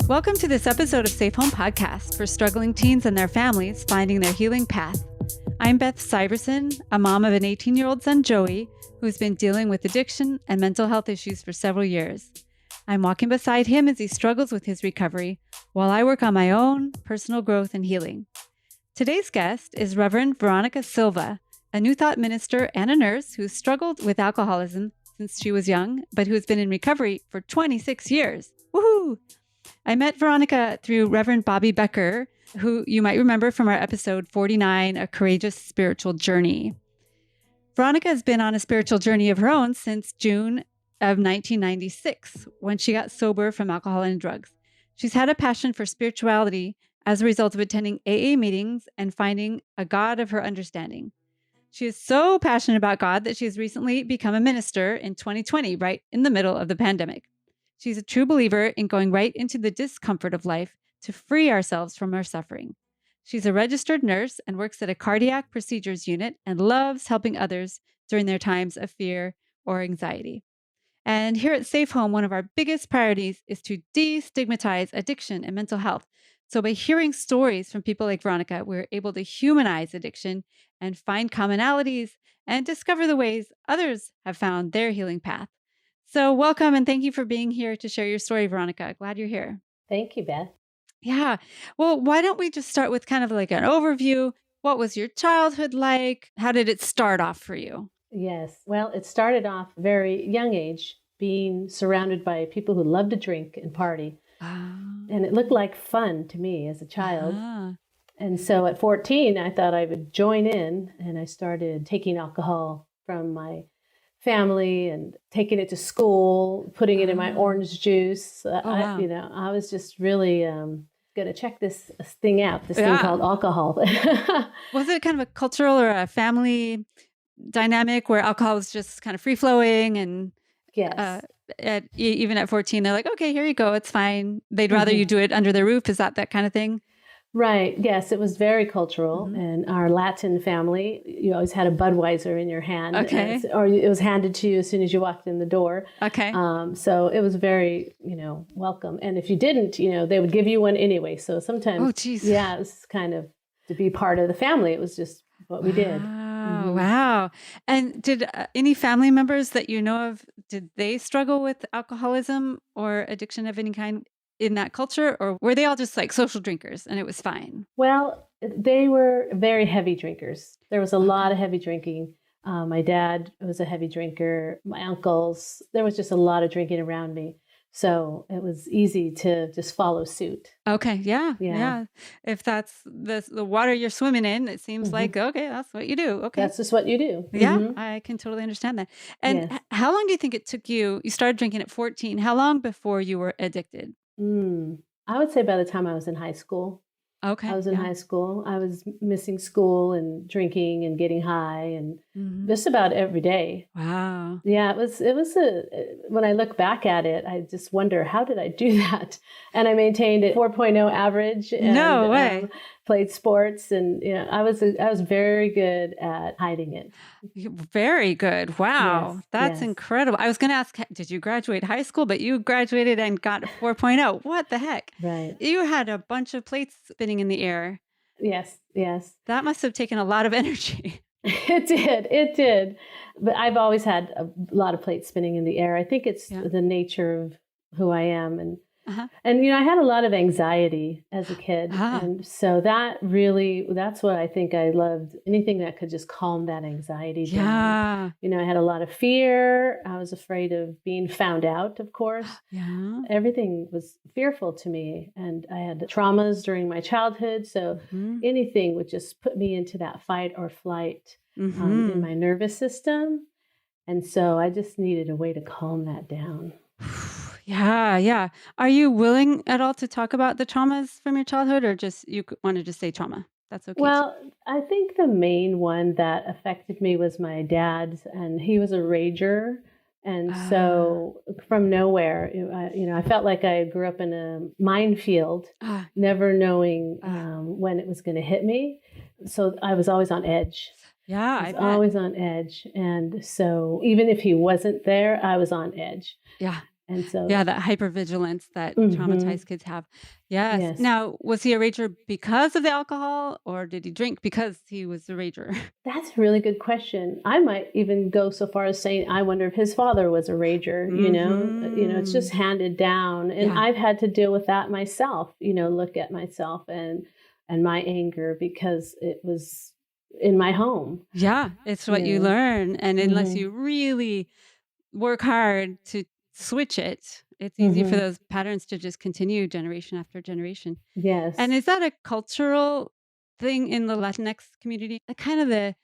Welcome to this episode of Safe Home Podcast for struggling teens and their families finding their healing path. I'm Beth Syverson, a mom of an 18-year-old son, Joey, who's been dealing with addiction and mental health issues for several years. I'm walking beside him as he struggles with his recovery while I work on my own personal growth and healing. Today's guest is Reverend Veronica Silva, a New Thought minister and a nurse who's struggled with alcoholism since she was young, but who's been in recovery for 26 years. Woohoo! I met Veronica through Reverend Bobby Becker, who you might remember from our episode 49, A Courageous Spiritual Journey. Veronica has been on a spiritual journey of her own since June of 1996, when she got sober from alcohol and drugs. She's had a passion for spirituality as a result of attending AA meetings and finding a God of her understanding. She is so passionate about God that she has recently become a minister in 2020, right in the middle of the pandemic. She's a true believer in going right into the discomfort of life to free ourselves from our suffering. She's a registered nurse and works at a cardiac procedures unit and loves helping others during their times of fear or anxiety. And here at Safe Home, one of our biggest priorities is to destigmatize addiction and mental health. So by hearing stories from people like Veronica, we're able to humanize addiction and find commonalities and discover the ways others have found their healing path. So welcome and thank you for being here to share your story, Veronica. Glad you're here. Thank you, Beth. Yeah. Well, why don't we just start with kind of like an overview? What was your childhood like? How did it start off for you? Yes. Well, it started off very young age, being surrounded by people who love to drink and party. And it looked like fun to me as a child. And so at 14, I thought I would join in, and I started taking alcohol from my family and taking it to school, putting it in my orange juice. I was just really going to check this thing out, this thing called alcohol. Was it kind of a cultural or a family dynamic where alcohol was just kind of free-flowing and yes. Even at 14, they're like, okay, here you go. It's fine. They'd rather you do it under their roof. Is that kind of thing? Right. Yes, it was very cultural. And our Latin family, you always had a Budweiser in your hand. Okay. Or it was handed to you as soon as you walked in the door. Okay. So it was very, welcome. And if you didn't, they would give you one anyway. So sometimes, oh, geez. Yeah, it was kind of to be part of the family. It was just what we did. Wow. And did any family members that you know of, did they struggle with alcoholism or addiction of any kind in that culture? Or were they all just like social drinkers and it was fine? Well, they were very heavy drinkers. There was a lot of heavy drinking. My dad was a heavy drinker. My uncles, there was just a lot of drinking around me. So it was easy to just follow suit. Okay. Yeah. If that's the water you're swimming in, it seems like, okay, that's what you do. Okay. That's just what you do. Yeah, I can totally understand that. And how long do you think it took you started drinking at 14, how long before you were addicted? I would say by the time I was in high school. Okay. I was in high school. I was missing school and drinking and getting high and just about every day. Wow. Yeah, it was when I look back at it, I just wonder, how did I do that? And I maintained a 4.0 average. And, no way. Played sports and I was very good at hiding it. Very good. Wow. Yes, That's incredible. I was going to ask, did you graduate high school? But you graduated and got a 4.0. What the heck? Right. You had a bunch of plates spinning in the air. Yes. That must have taken a lot of energy. It did. But I've always had a lot of plates spinning in the air. I think it's the nature of who I am. And I had a lot of anxiety as a kid. And so that's what I think I loved. Anything that could just calm that anxiety down. I had a lot of fear. I was afraid of being found out, of course. Everything was fearful to me. And I had traumas during my childhood. So anything would just put me into that fight or flight in my nervous system. And so I just needed a way to calm that down. Yeah. Are you willing at all to talk about the traumas from your childhood, or just you want to just say trauma? That's okay. Well, I think the main one that affected me was my dad, and he was a rager. And so from nowhere, I felt like I grew up in a minefield, never knowing when it was going to hit me. So I was always on edge. Yeah, I was always on edge. And so even if he wasn't there, I was on edge. Yeah. And so, that hypervigilance that traumatized kids have. Yes. Now, was he a rager because of the alcohol, or did he drink because he was a rager? That's a really good question. I might even go so far as saying, I wonder if his father was a rager, it's just handed down. And I've had to deal with that myself, look at myself and my anger because it was in my home. Yeah, it's what you learn. And unless you really work hard to switch it, it's easy for those patterns to just continue generation after generation. Yes. And is that a cultural thing in the Latinx community? Kind of the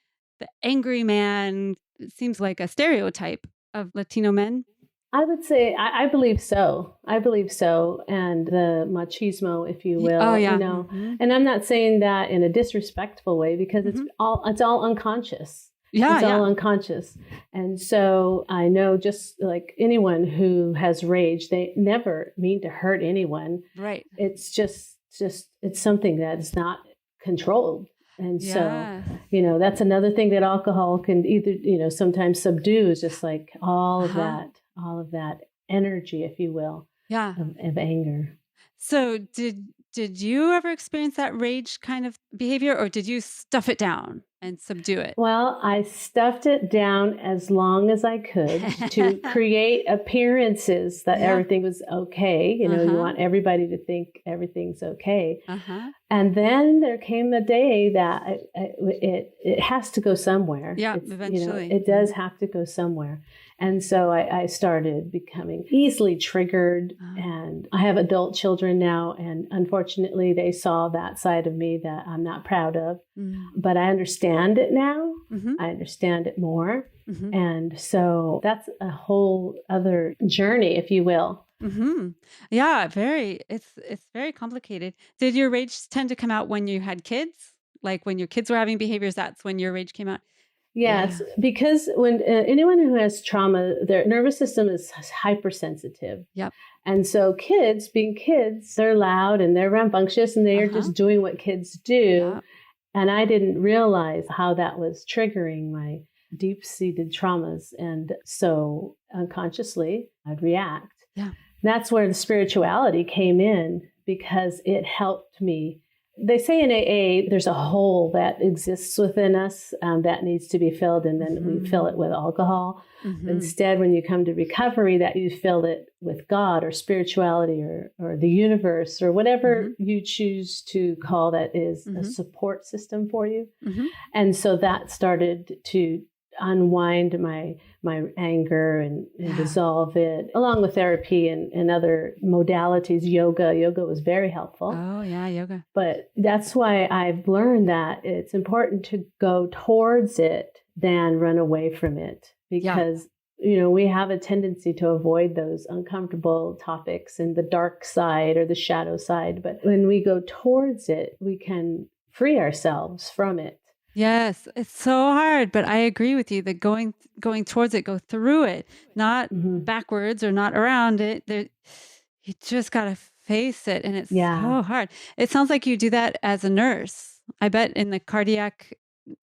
angry man, it seems like a stereotype of Latino men. I would say, I believe so. I believe so. And the machismo, if you will, and I'm not saying that in a disrespectful way because it's all unconscious. It's all unconscious. And so I know just like anyone who has rage, they never mean to hurt anyone. Right. It's just it's something that is not controlled. And so, that's another thing that alcohol can either, sometimes subdue is just like all of that energy, if you will, of anger. So did you ever experience that rage kind of behavior, or did you stuff it down and subdue it? Well, I stuffed it down as long as I could to create appearances that everything was okay. You want everybody to think everything's okay. And then there came a day that it has to go somewhere. Yeah, eventually. It does have to go somewhere. And so I started becoming easily triggered. And I have adult children now. And unfortunately, they saw that side of me that I'm not proud of. But I understand it now. I understand it more. And so that's a whole other journey, if you will. Yeah, it's very complicated. Did your rage tend to come out when you had kids? Like when your kids were having behaviors, that's when your rage came out? Yes, because when anyone who has trauma, their nervous system is hypersensitive. Yep. And so kids, being kids, they're loud and they're rambunctious and they are just doing what kids do. Yep. And I didn't realize how that was triggering my deep-seated traumas. And so unconsciously, I'd react. Yeah. That's where the spirituality came in because it helped me. They say in AA, there's a hole that exists within us that needs to be filled, and then we fill it with alcohol. Instead, when you come to recovery, that you fill it with God or spirituality or the universe or whatever you choose to call that is a support system for you. And so that started to unwind my anger and dissolve it, along with therapy and other modalities. Yoga was very helpful. Oh yeah, yoga. But that's why I've learned that it's important to go towards it than run away from it, because we have a tendency to avoid those uncomfortable topics and the dark side or the shadow side. But when we go towards it, we can free ourselves from it. Yes, it's so hard, but I agree with you that going towards it, go through it, not backwards or not around it. You just got to face it, and it's so hard. It sounds like you do that as a nurse. I bet in the cardiac,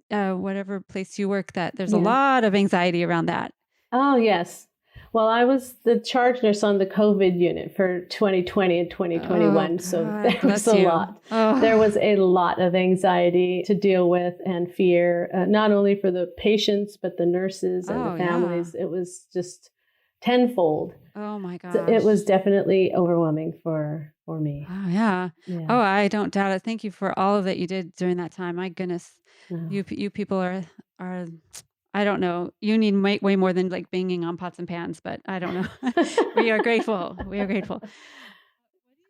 whatever place you work, that there's a lot of anxiety around that. Oh, yes. Well, I was the charge nurse on the COVID unit for 2020 and 2021. So there was a lot. Oh. There was a lot of anxiety to deal with and fear, not only for the patients, but the nurses and the families. It was just tenfold. Oh, my gosh. So it was definitely overwhelming for me. Oh, yeah. Oh, I don't doubt it. Thank you for all of that you did during that time. My goodness. You people are I don't know. You need way more than like banging on pots and pans, but I don't know. We are grateful. We are grateful.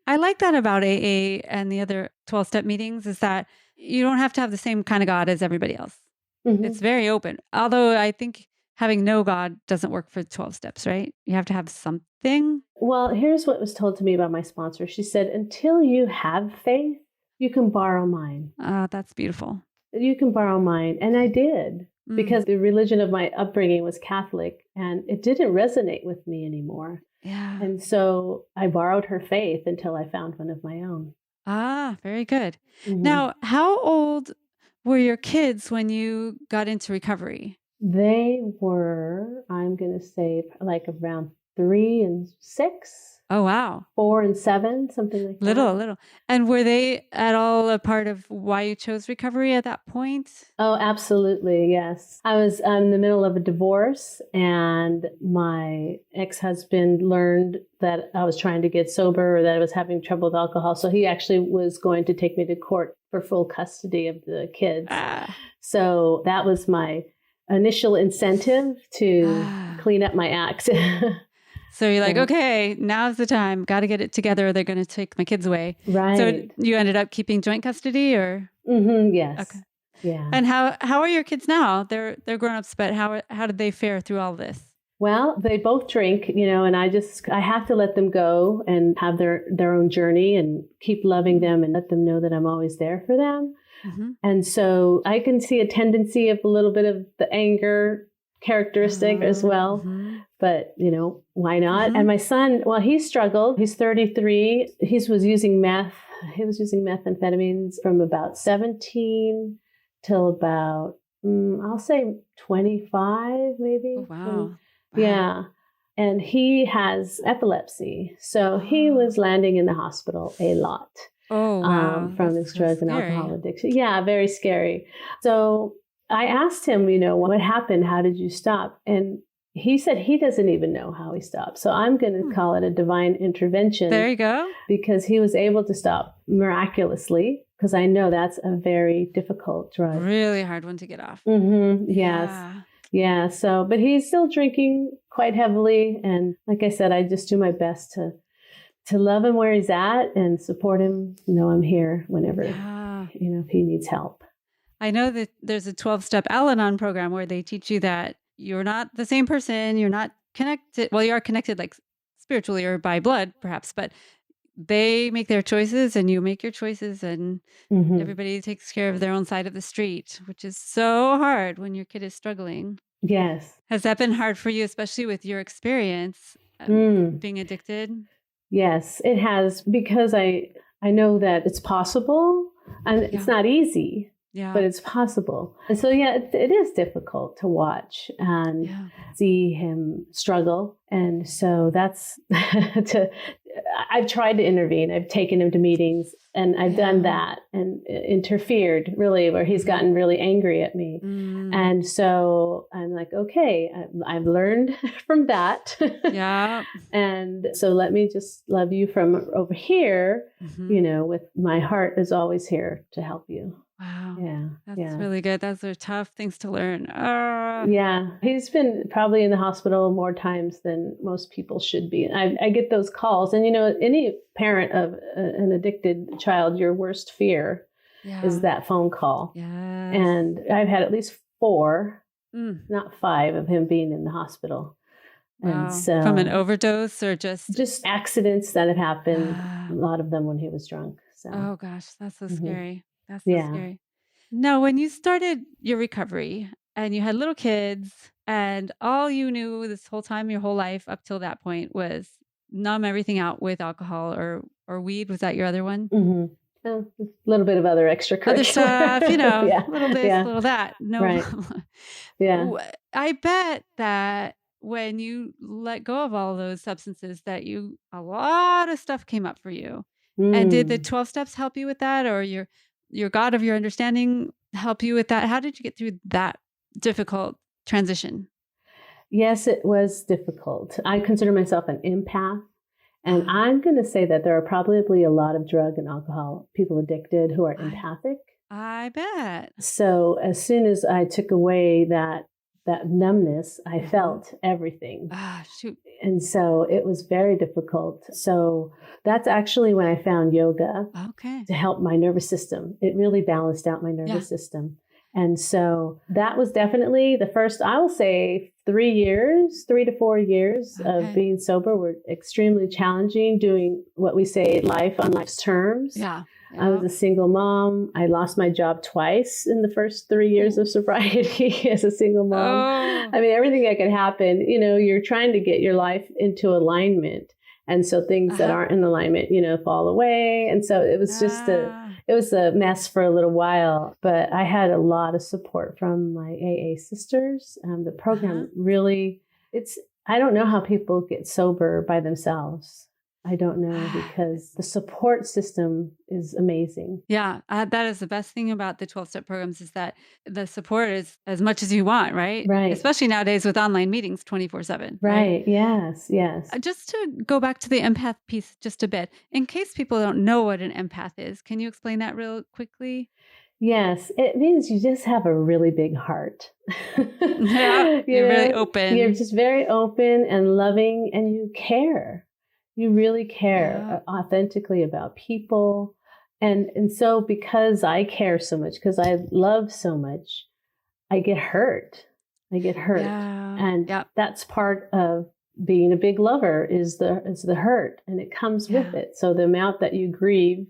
I like that about AA and the other 12-step meetings is that you don't have to have the same kind of God as everybody else. It's very open. Although I think having no God doesn't work for 12 steps, right? You have to have something. Well, here's what was told to me by my sponsor. She said, until you have faith, you can borrow mine. That's beautiful. You can borrow mine. And I did. Because the religion of my upbringing was Catholic and it didn't resonate with me anymore. Yeah. And so I borrowed her faith until I found one of my own. Ah, very good. Now, how old were your kids when you got into recovery? They were, I'm going to say, like around 3 and 6. Oh, wow. 4 and 7, something like that. Little. And were they at all a part of why you chose recovery at that point? Oh, absolutely. Yes. I was in the middle of a divorce, and my ex-husband learned that I was trying to get sober, or that I was having trouble with alcohol. So he actually was going to take me to court for full custody of the kids. So that was my initial incentive to clean up my act. So you're like, okay, now's the time. Got to get it together, or they're going to take my kids away. Right. So you ended up keeping joint custody, or? Mm-hmm, yes. Okay. Yeah. And how are your kids now? They're grown-ups, but how did they fare through all this? Well, they both drink, and I have to let them go and have their own journey and keep loving them and let them know that I'm always there for them. Mm-hmm. And so I can see a tendency of a little bit of the anger characteristic as well. Mm-hmm. But, why not? Mm-hmm. And my son, well, he struggled. He's 33. He was using meth. He was using methamphetamines from about 17 till about, I'll say 25, maybe. Oh, wow. Yeah. And he has epilepsy. So he was landing in the hospital a lot. Oh, wow. From his drug and alcohol addiction. Yeah, very scary. So I asked him, what happened? How did you stop? And he said he doesn't even know how he stopped. So I'm going to call it a divine intervention. There you go. Because he was able to stop miraculously, because I know that's a very difficult drug. Really hard one to get off. Mm-hmm. Yes. Yeah. So, but he's still drinking quite heavily. And like I said, I just do my best to love him where he's at and support him. I'm here whenever, if he needs help. I know that there's a 12-step Al-Anon program where they teach you that you're not the same person. You're not connected. Well, you are connected like spiritually or by blood, perhaps, but they make their choices and you make your choices, and everybody takes care of their own side of the street, which is so hard when your kid is struggling. Yes. Has that been hard for you, especially with your experience being addicted? Yes, it has, because I know that it's possible, and it's not easy. Yeah. But it's possible. And so, it is difficult to watch and see him struggle. And so that's I've tried to intervene. I've taken him to meetings, and I've done that and interfered, really, where he's gotten really angry at me. And so I'm like, okay, I've learned from that. Yeah. And so let me just love you from over here, with my heart is always here to help you. Wow. Yeah. That's really good. Those are tough things to learn. Yeah. He's been probably in the hospital more times than most people should be. I get those calls. And, any parent of an addicted child, your worst fear is that phone call. Yes. And I've had at least 4, not 5, of him being in the hospital. Wow. And so, from an overdose or just accidents that have happened, a lot of them when he was drunk. So. Oh, gosh. That's so scary. That's so scary. Now, when you started your recovery and you had little kids and all you knew this whole time, your whole life up till that point was numb everything out with alcohol or weed. Was that your other one? Mm-hmm. A little bit of other extracurricular. Other stuff, little this, little that. No. Right. Yeah. I bet that when you let go of all those substances that a lot of stuff came up for you. And did the 12 steps help you with that, or your God of your understanding help you with that? How did you get through that difficult transition? Yes, it was difficult. I consider myself an empath. And I'm going to say that there are probably a lot of drug and alcohol people addicted who are empathic. I bet. So as soon as I took away that numbness, I felt everything. Shoot. And so it was very difficult. So that's actually when I found yoga to help my nervous system. It really balanced out my nervous system. And so that was definitely the first, I will say 3 to 4 years of being sober were extremely challenging, doing what we say life on life's terms. Yeah. I was a single mom. I lost my job twice in the first 3 years of sobriety as a single mom. I mean, everything that could happen, you're trying to get your life into alignment. And so things that aren't in alignment, fall away. And so it was just it was a mess for a little while, but I had a lot of support from my AA sisters. The program really, I don't know how people get sober by themselves. I don't know, because the support system is amazing. Yeah, that is the best thing about the 12-step programs, is that the support is as much as you want, right? Right. Especially nowadays with online meetings 24/7. Right. Yes. Yes. Just to go back to the empath piece just a bit, in case people don't know what an empath is, can you explain that real quickly? Yes, it means you just have a really big heart. Yeah, you're really open. You're just very open and loving, and you care. You really care authentically about people. And so because I care so much, because I love so much, I get hurt. Yeah. And that's part of being a big lover, is the hurt, and it comes with it. So the amount that you grieve,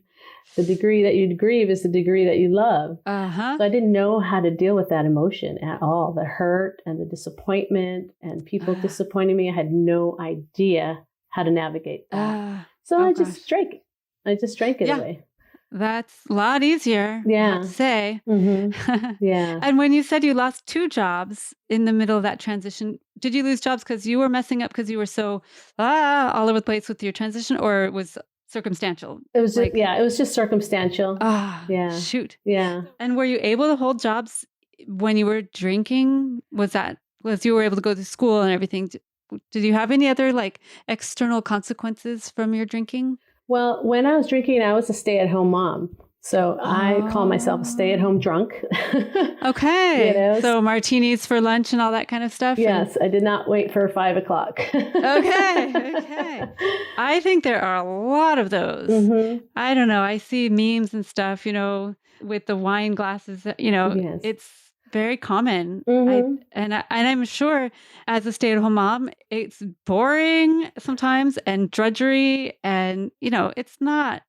the degree that you grieve is the degree that you love. So I didn't know how to deal with that emotion at all. The hurt and the disappointment and people disappointing me. I had no idea how to navigate that. I just drank it. I just drank it away. That's a lot easier, I have to say. Mm-hmm. Yeah. And when you said you lost 2 jobs in the middle of that transition, did you lose jobs because you were messing up, because you were so all over the place with your transition, or it was circumstantial? It was just, it was just circumstantial. Shoot. Yeah. And were you able to hold jobs when you were drinking? Was you were able to go to school and everything? Did you have any other external consequences from your drinking? Well, when I was drinking, I was a stay-at-home mom. So I call myself a stay-at-home drunk. Okay. So martinis for lunch and all that kind of stuff? Yes. I did not wait for 5 o'clock. Okay. I think there are a lot of those. Mm-hmm. I don't know. I see memes and stuff, with the wine glasses, it's very common. Mm-hmm. I'm sure as a stay-at-home mom, it's boring sometimes and drudgery, and it's not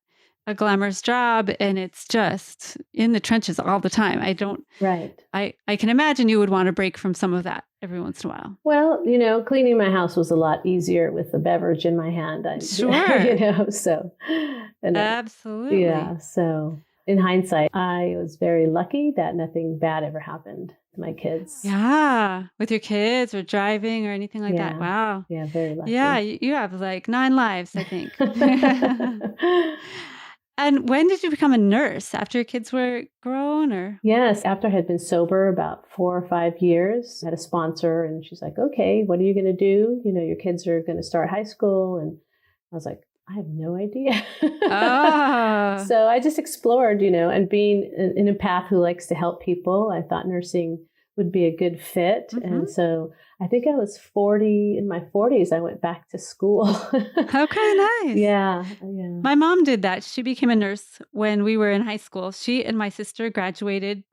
a glamorous job, and it's just in the trenches all the time. I can imagine you would want to break from some of that every once in a while. Well, cleaning my house was a lot easier with a beverage in my hand. Sure. So. Absolutely. Yeah. So in hindsight, I was very lucky that nothing bad ever happened to my kids. Yeah. With your kids or driving or anything like that. Wow. Yeah. Very lucky. Yeah. You have 9 lives, I think. And when did you become a nurse? After your kids were grown, or? Yes, after I had been sober about 4 or 5 years. I had a sponsor, and she's like, okay, what are you going to do? Your kids are going to start high school. And I was like, I have no idea. So I just explored, and being an empath who likes to help people, I thought nursing would be a good fit. Mm-hmm. And so I think I was 40, in my 40s, I went back to school. Okay, nice. Yeah. My mom did that. She became a nurse when we were in high school. She and my sister graduated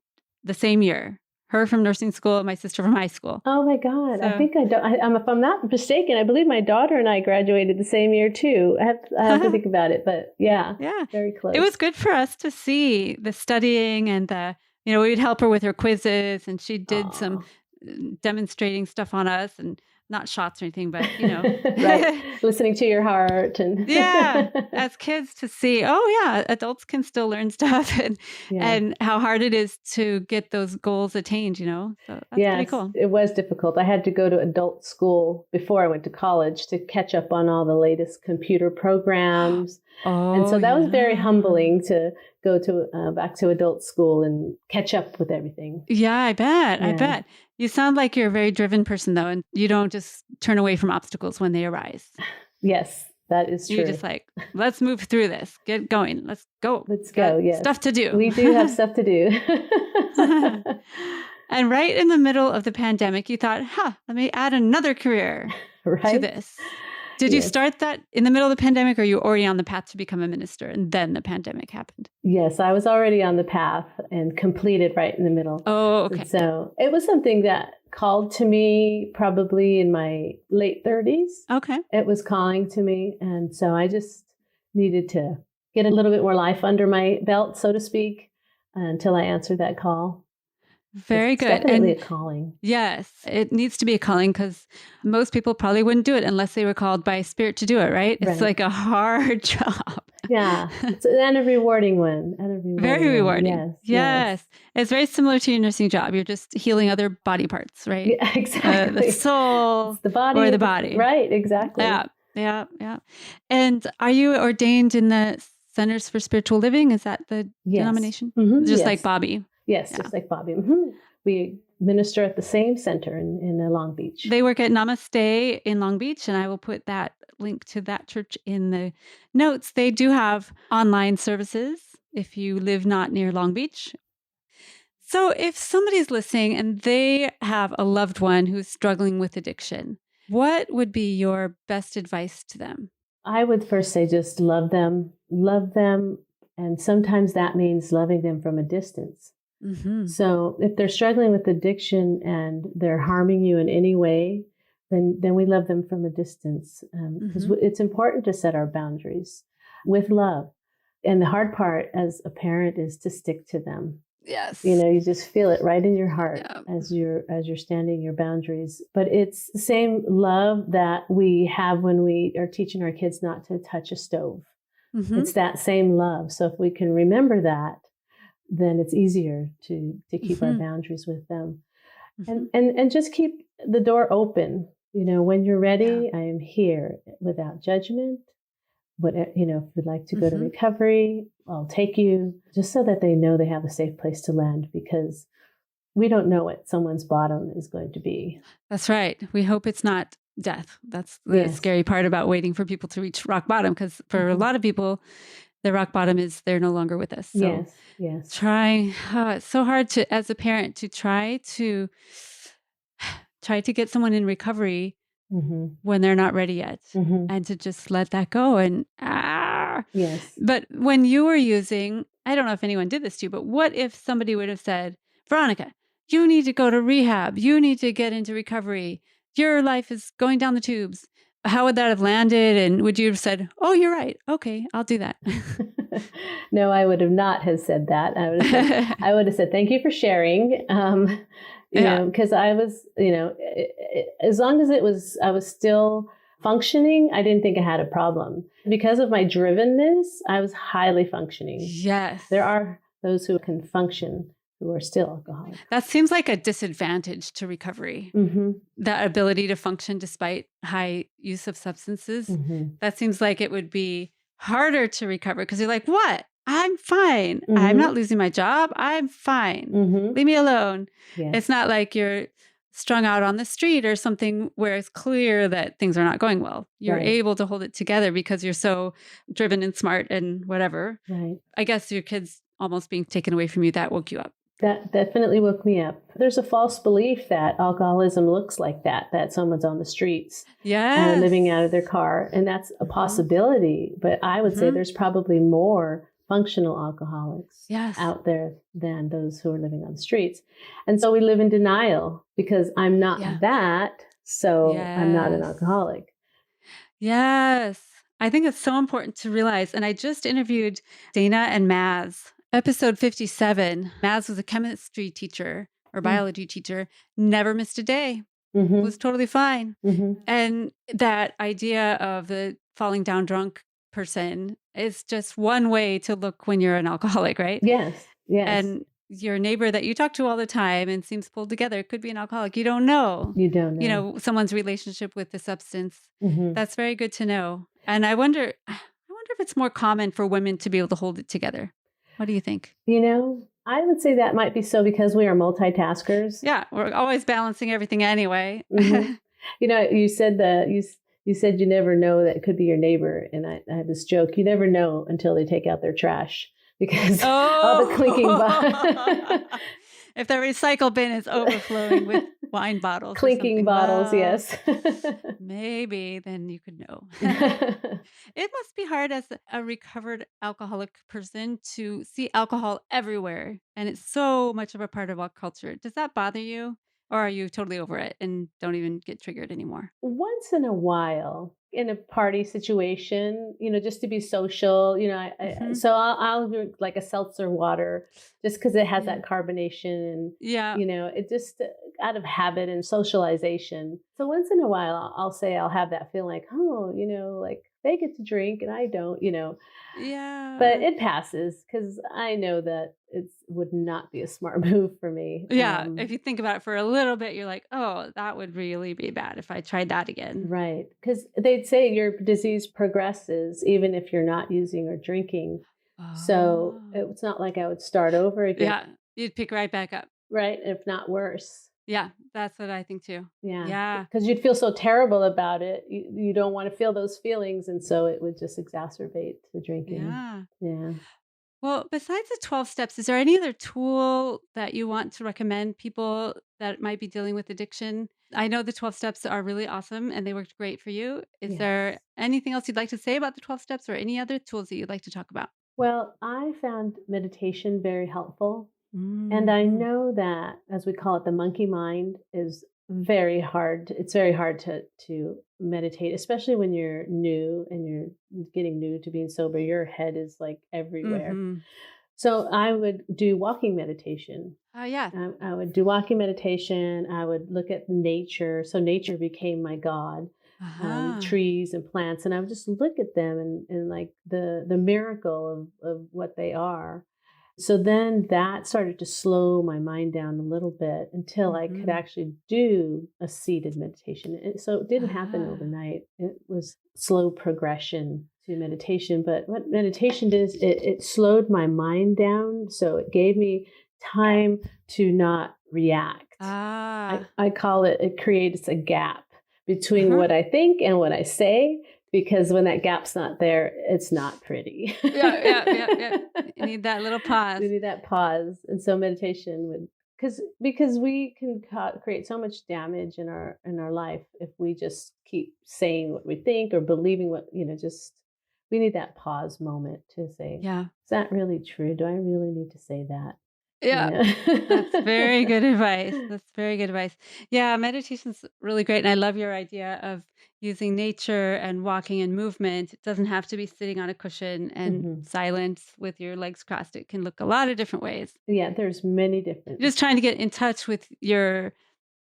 the same year. Her from nursing school, my sister from high school. Oh my God. So, I think if I'm not mistaken, I believe my daughter and I graduated the same year too. I have to think about it, but yeah, very close. It was good for us to see the studying and we'd help her with her quizzes, and she did some demonstrating stuff on us, and not shots or anything, but right. Listening to your heart and as kids to see, adults can still learn stuff, and how hard it is to get those goals attained, so that's pretty cool. It was difficult. I had to go to adult school before I went to college to catch up on all the latest computer programs. And so that was very humbling to go to back to adult school and catch up with everything. Yeah, I bet. You sound like you're a very driven person, though, and you don't just turn away from obstacles when they arise. Yes, that is true. You're just like, let's move through this. Get going. Let's go. Let's go. Yes. Stuff to do. We do have stuff to do. And right in the middle of the pandemic, you thought, let me add another career to this. Did you start that in the middle of the pandemic, or were you already on the path to become a minister and then the pandemic happened? Yes, I was already on the path and completed right in the middle. Oh, okay. And so it was something that called to me probably in my late 30s. Okay. It was calling to me. And so I just needed to get a little bit more life under my belt, so to speak, until I answered that call. Very good. Definitely a calling. Yes, it needs to be a calling, because most people probably wouldn't do it unless they were called by Spirit to do it, right? It's like a hard job. Yeah. And a rewarding one. Very rewarding. Yes. Yes. It's very similar to your nursing job. You're just healing other body parts, right? Yeah, exactly. The soul, it's the body. Or the body. Right. Exactly. Yeah. And are you ordained in the Centers for Spiritual Living? Is that the denomination? Mm-hmm. Just like Bobby. Yes, just like Bobby. Mm-hmm. We minister at the same center in Long Beach. They work at Namaste in Long Beach, and I will put that link to that church in the notes. They do have online services if you live not near Long Beach. So if somebody's listening and they have a loved one who's struggling with addiction, what would be your best advice to them? I would first say just love them. And sometimes that means loving them from a distance. Mm-hmm. So if they're struggling with addiction and they're harming you in any way, then we love them from a distance. Because it's important to set our boundaries with love. And the hard part as a parent is to stick to them. Yes. You just feel it right in your heart as you're standing your boundaries. But it's the same love that we have when we are teaching our kids not to touch a stove. Mm-hmm. It's that same love. So if we can remember that, then it's easier to keep our boundaries with them. Mm-hmm. And just keep the door open. When you're ready, I am here without judgment. But, if you'd like to go to recovery, I'll take you, just so that they know they have a safe place to land, because we don't know what someone's bottom is going to be. That's right. We hope it's not death. That's the scary part about waiting for people to reach rock bottom, because for a lot of people, the rock bottom is they're no longer with us. So yes. It's so hard to, as a parent, to try to get someone in recovery when they're not ready yet, and to just let that go. And yes. But when you were using, I don't know if anyone did this to you, but what if somebody would have said, Veronica, you need to go to rehab. You need to get into recovery. Your life is going down the tubes. How would that have landed? And would you have said, oh, you're right. Okay, I'll do that. No, I would have not have said that. I would have said, thank you for sharing. Because I was, as long as I was still functioning, I didn't think I had a problem. Because of my drivenness, I was highly functioning. Yes. There are those who can function who are still alcoholics. That seems like a disadvantage to recovery. Mm-hmm. That ability to function despite high use of substances. Mm-hmm. That seems like it would be harder to recover, because you're like, what? I'm fine. Mm-hmm. I'm not losing my job. I'm fine. Mm-hmm. Leave me alone. Yes. It's not like you're strung out on the street or something where it's clear that things are not going well. You're able to hold it together because you're so driven and smart and whatever. Right. I guess your kids almost being taken away from you, that woke you up. That definitely woke me up. There's a false belief that alcoholism looks like that someone's on the streets living out of their car. And that's a possibility. But I would say there's probably more functional alcoholics out there than those who are living on the streets. And so we live in denial because I'm not that, so I'm not an alcoholic. Yes. I think it's so important to realize. And I just interviewed Dana and Maz. Episode 57, Maz was a chemistry teacher or biology teacher, never missed a day, was totally fine. And that idea of the falling down drunk person is just one way to look when you're an alcoholic, right? Yes. And your neighbor that you talk to all the time and seems pulled together could be an alcoholic. You don't know. Someone's relationship with the substance. That's very good to know. And I wonder if it's more common for women to be able to hold it together. What do you think? I would say that might be so because we are multitaskers. Yeah, we're always balancing everything anyway. You said you never know that it could be your neighbor. And I have this joke, you never know until they take out their trash because all the clinking bottles. If the recycle bin is overflowing with wine bottles. Clinking bottles, yes. Maybe then you could know. It must be hard as a recovered alcoholic person to see alcohol everywhere. And it's so much of a part of our culture. Does that bother you? Or are you totally over it and don't even get triggered anymore? Once in a while, in a party situation, just to be social, so I'll do like a seltzer water just because it has that carbonation and, it just out of habit and socialization. So once in a while, I'll say I'll have that feeling like, like they get to drink and I don't, Yeah. But it passes because I know that it would not be a smart move for me. Yeah. If you think about it for a little bit, you're like, oh, that would really be bad if I tried that again. Right. Because they'd say your disease progresses even if you're not using or drinking. So Oh. it's not like I would start over again. Yeah. You'd pick right back up. Right. If not worse. Yeah. That's what I think too. Yeah. Yeah. Because you'd feel so terrible about it. You don't want to feel those feelings. And so it would just exacerbate the drinking. Yeah. Yeah. Well, besides the 12 steps, is there any other tool that you want to recommend people that might be dealing with addiction? I know the 12 steps are really awesome and they worked great for you. Is there Yes. anything else you'd like to say about the 12 steps or any other tools that you'd like to talk about? Well, I found meditation very helpful. And I Mhm. know that, as we call it, the monkey mind is very hard. It's very hard to meditate, especially when you're new and you're getting new to being sober. Your head is like everywhere. Mhm. So I would do walking meditation. Oh, yeah. I would do walking meditation. I would look at nature. So nature became my god, Uh-huh. trees and plants, and I would just look at them and like the miracle of what they are. So then that started to slow my mind down a little bit until I could Mhm. actually do a seated meditation. And so it didn't happen Ah. overnight. It was slow progression to meditation. But what meditation did is it slowed my mind down. So it gave me time to not react. Ah. I call it creates a gap between Uh-huh. what I think and what I say, because when that gap's not there, it's not pretty. Yeah, yeah, yeah, yeah. You need that little pause. We need that pause. And so meditation would, because we can create so much damage in our life if we just keep saying what we think or believing what, just we need that pause moment to say, Yeah. is that really true? Do I really need to say that? Yeah. That's very Yeah. good advice. That's very good advice. Yeah, meditation's really great, and I love your idea of using nature and walking and movement. It doesn't have to be sitting on a cushion and Mhm. silence with your legs crossed. It can look a lot of different ways. Yeah, there's many different. Just trying to get in touch with your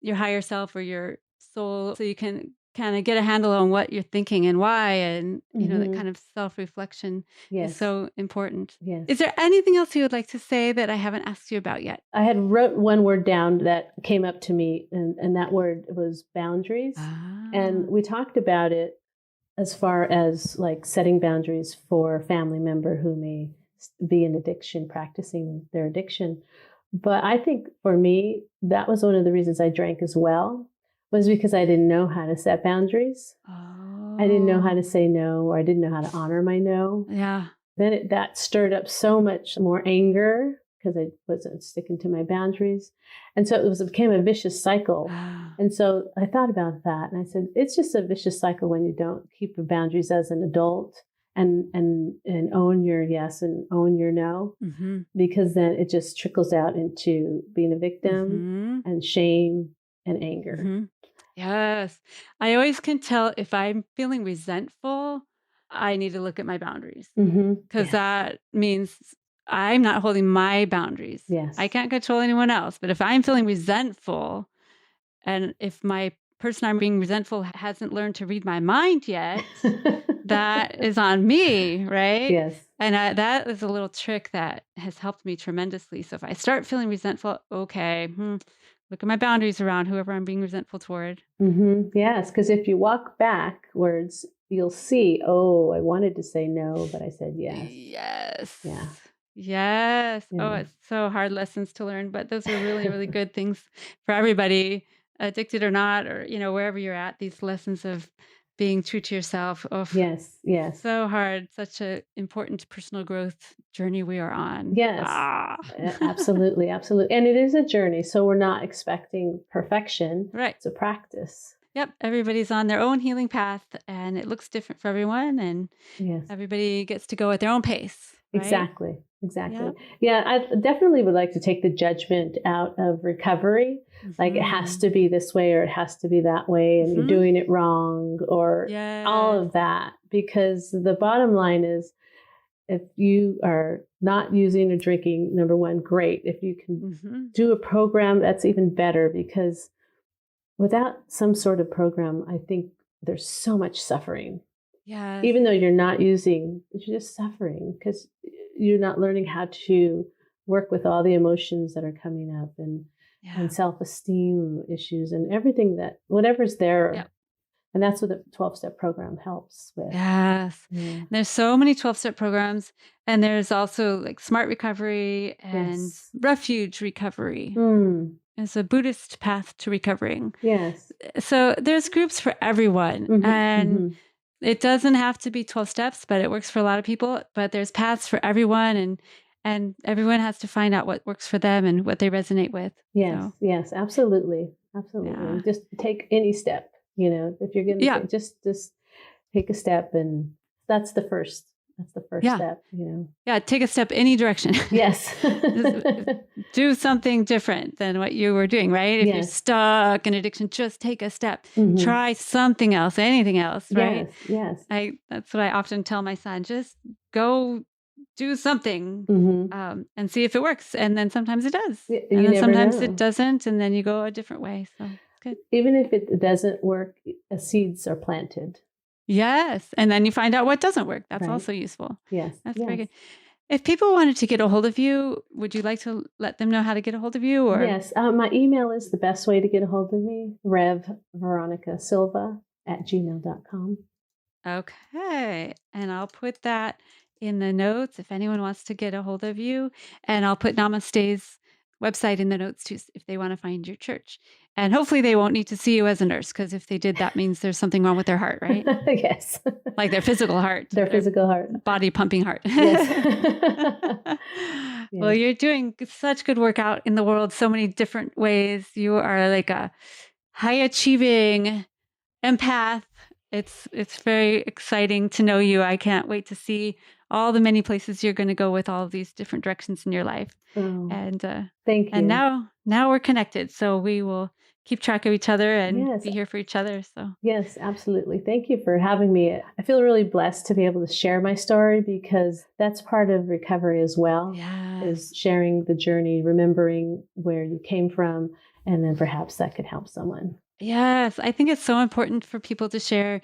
higher self or your soul so you can kind of get a handle on what you're thinking and why and that kind Mhm. of self-reflection is Yes. so important. Is Yes. there anything else you would like to say that I haven't asked you about yet? I had wrote one word down that came up to me, and that word was boundaries. And Ah. we talked about it as far as like setting boundaries for a family member who may be in addiction, practicing their addiction. But I think for me, that was one of the reasons I drank as well, was because I didn't know how to set boundaries. I didn't know how Oh. to say no, or I didn't know how to honor my no. Yeah. Then that stirred up so much more anger because I wasn't sticking to my boundaries. And so it became a vicious cycle. Ah. And so I thought about that and I said, it's just a vicious cycle when you don't keep your boundaries as an adult and own your yes and own your no, Mhm. because then it just trickles out into being a victim Mhm. and shame and anger. Mhm. Yes. I always can tell if I'm feeling resentful, I need to look at my boundaries because Yes. that means I'm not holding my boundaries. I Yes. can't control anyone else, but if I'm feeling resentful and if my person I'm being resentful hasn't learned to read my mind yet, that is on me, right? Yes. And that is a little trick that has helped me tremendously. So if I start feeling resentful, okay, look at my boundaries around whoever I'm being resentful toward. Yes, because if you walk backwards, you'll see, oh, I wanted to say no, but I said yes. Yes. Yeah. Yes. Oh, Yeah. it's so hard lessons to learn, but those are really, really good things for everybody, addicted or not, or, wherever you're at, these lessons of being true to yourself. Oh, Yes. Yes. so hard. Such a important personal growth journey we are on. Yes. Ah. Absolutely. Absolutely. And it is a journey. So we're not expecting perfection. Right. It's a practice. Yep. Everybody's on their own healing path and it looks different for everyone and Yes. everybody gets to go at their own pace, right? Exactly. Exactly. Yep. Yeah, I definitely would like to take the judgment out of recovery. Like it has Mhm. to be this way or it has to be that way and you're Mhm. doing it wrong or all Yes. of that. Because the bottom line is, if you are not using or drinking, number one, great. If you can Mhm. do a program, that's even better, because without some sort of program, I think there's so much suffering. Yeah. Even though you're not using, you're just suffering because you're not learning how to work with all the emotions that are coming up and self-esteem issues and everything that, whatever's there. Yep. And that's what the 12-step program helps with. Yes. Yeah. There's so many 12-step programs. And there's also like Smart Recovery and Refuge Recovery. It's a Buddhist path to recovering. Yes. So there's groups for everyone. And it doesn't have to be 12 steps, but it works for a lot of people. But there's paths for everyone. And everyone has to find out what works for them and what they resonate with. Yes. So. Yes, absolutely. Absolutely. Yeah. Just take any step. If you're going to just take a step, and that's the first step, Yeah. Take a step any direction. Yes. Do something different than what you were doing, right? If you're stuck in addiction, just take a step. Try something else, anything else, right? Yes. That's what I often tell my son. Just go do something and see if it works. And then sometimes it does. And then sometimes it doesn't. And then you go a different way. So. Good. Even if it doesn't work, seeds are planted. Yes. And then you find out what doesn't work. That's also useful. Yes. That's very good. If people wanted to get a hold of you, would you like to let them know how to get a hold of you? Or? Yes. My email is the best way to get a hold of me, Veronica Silva @gmail.com. Okay. And I'll put that in the notes if anyone wants to get a hold of you. And I'll put Namaste's website in the notes too, if they want to find your church. And hopefully they won't need to see you as a nurse, because if they did, that means there's something wrong with their heart, right? Yes. Like their physical heart. Their physical heart. Body pumping heart. Yes. Well, you're doing such good work out in the world, so many different ways. You are like a high achieving empath. It's very exciting to know you. I can't wait to see all the many places you're going to go with all of these different directions in your life. Oh, and thank you. And now we're connected, so we will keep track of each other and be here for each other. So yes, absolutely. Thank you for having me. I feel really blessed to be able to share my story, because that's part of recovery as well. Yeah. Is sharing the journey, remembering where you came from, and then perhaps that could help someone. Yes, I think it's so important for people to share,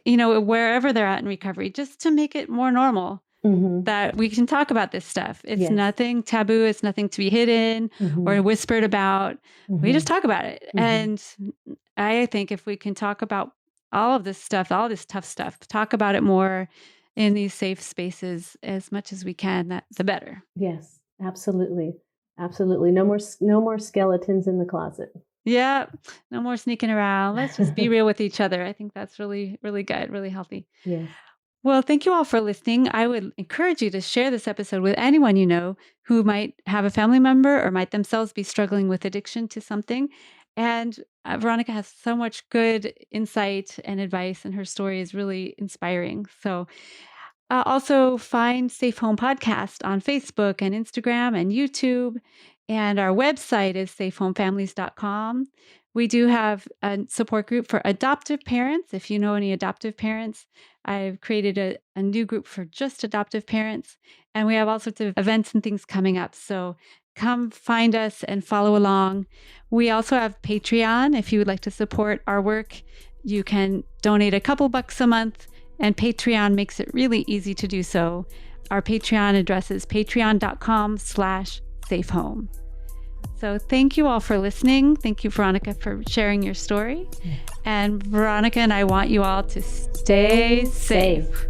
wherever they're at in recovery, just to make it more normal. That we can talk about this stuff. It's nothing taboo. It's nothing to be hidden or whispered about. We just talk about it. And I think if we can talk about all of this stuff, all this tough stuff, talk about it more in these safe spaces as much as we can, the better. Yes, absolutely. Absolutely. No more skeletons in the closet. Yeah. No more sneaking around. Let's just be real with each other. I think that's really, really good, really healthy. Yes. Well, thank you all for listening. I would encourage you to share this episode with anyone you know who might have a family member or might themselves be struggling with addiction to something. And Veronica has so much good insight and advice, and her story is really inspiring. So also find Safe Home Podcast on Facebook and Instagram and YouTube. And our website is safehomefamilies.com. We do have a support group for adoptive parents. If you know any adoptive parents, I've created a new group for just adoptive parents. And we have all sorts of events and things coming up. So come find us and follow along. We also have Patreon. If you would like to support our work, you can donate a couple bucks a month, and Patreon makes it really easy to do so. Our Patreon address is patreon.com/safehome. So thank you all for listening. Thank you, Veronica, for sharing your story. And Veronica and I want you all to stay safe.